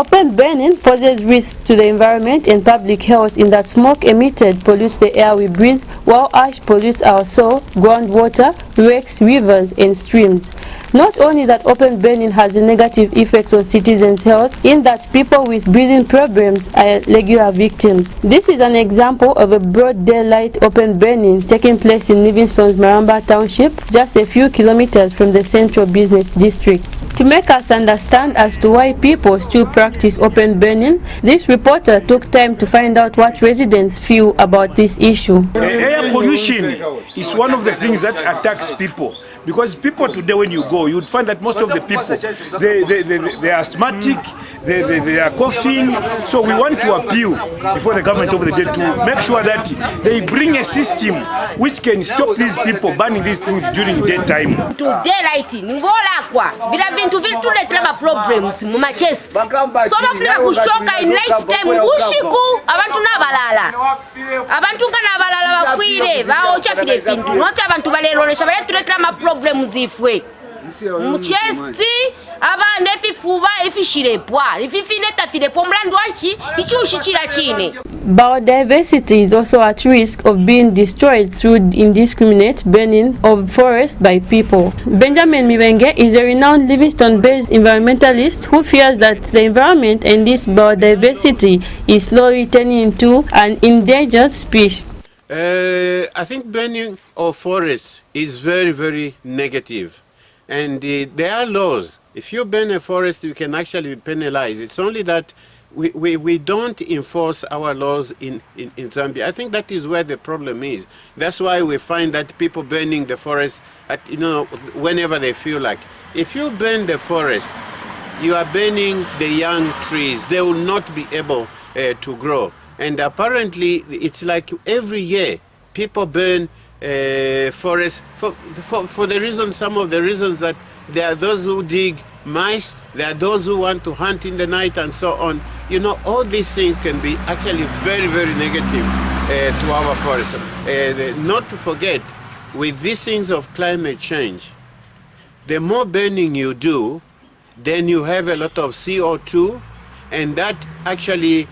Open burning poses risks to the environment and public health in that smoke emitted pollutes the air we breathe, while ash pollutes our soil, groundwater, lakes, rivers, and streams. Not only that, open burning has a negative effects on citizens' health in that people with breathing problems are regular victims. This is an example of a broad daylight open burning taking place in Livingstone's Maramba Township, just a few kilometers from the central business district. To make us understand as to why people still practice open burning, this reporter took time to find out what residents feel about this issue. Air pollution is one of the things that attacks people. Because people today, when you go, you'd find that most of the people, they are asthmatic, they are coughing. So we want to appeal before the government of the day to make sure that they bring a system which can stop these people burning these things during daytime. To daylight, problems mu chest. So bafuna kushoka in night time ushiku abantu nabalala. Abantu kana balala bafwire baocha fide vintu. Not abantu balelolesha baletuletera ma problems ifwe. Mu chest aba nefifuba ifishirepwa. Ififineta fidepo mlandu wachi ichushikira chine. Biodiversity is also at risk of being destroyed through indiscriminate burning of forest by people. Benjamin Mivenge is a renowned Livingstone-based environmentalist who fears that the environment and this biodiversity is slowly turning into an endangered species. I think burning of forests is very, very negative. And there are laws. If you burn a forest, you can actually be penalized. It's only that we don't enforce our laws in Zambia. I think that is where the problem is. That's why we find that people burning the forest at, whenever they feel like. If you burn the forest, you are burning the young trees. They will not be able to grow. And apparently, it's like every year, people burn forests for the reason, some of the reasons that there are those who dig mice, there are those who want to hunt in the night and so on. All these things can be actually very, very negative to our forests. Not to forget, with these things of climate change, the more burning you do, then you have a lot of CO2, and that actually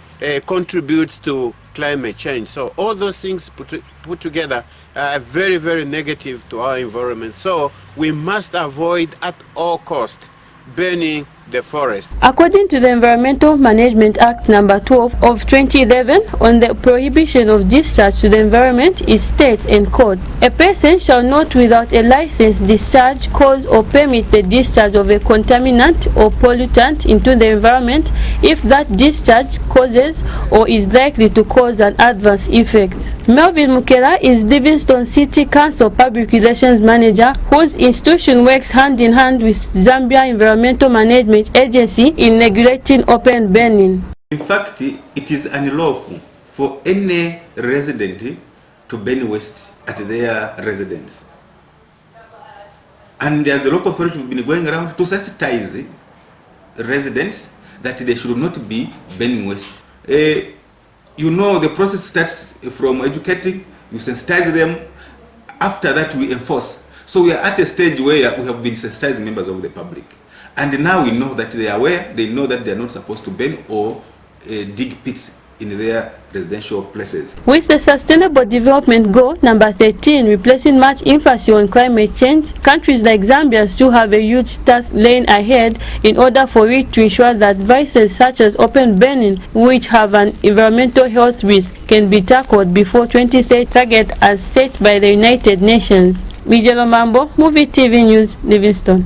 contributes to climate change. So all those things put together are very, very negative to our environment. So we must avoid at all costs burning the forest. According to the Environmental Management Act number 12 of 2011 on the prohibition of discharge to the environment, it states in code, a person shall not without a license discharge, cause or permit the discharge of a contaminant or pollutant into the environment if that discharge causes or is likely to cause an adverse effect. Melvin Mukela is Livingstone City Council Public Relations Manager, whose institution works hand in hand with Zambia Environmental Management Agency in regulating open burning. In fact, it is unlawful for any resident to burn waste at their residence. And as the local authority have been going around to sensitize residents that they should not be burning waste. The process starts from educating, you sensitize them, after that we enforce. So we are at a stage where we have been sensitizing members of the public. And now we know that they are aware, they know that they are not supposed to burn or dig pits in their residential places. With the Sustainable Development Goal number 13 replacing much emphasis on climate change, countries like Zambia still have a huge task laying ahead in order for it to ensure that vices such as open burning, which have an environmental health risk, can be tackled before 2030 target as set by the United Nations. Mijelo Mambo, MUVI TV News, Livingstone.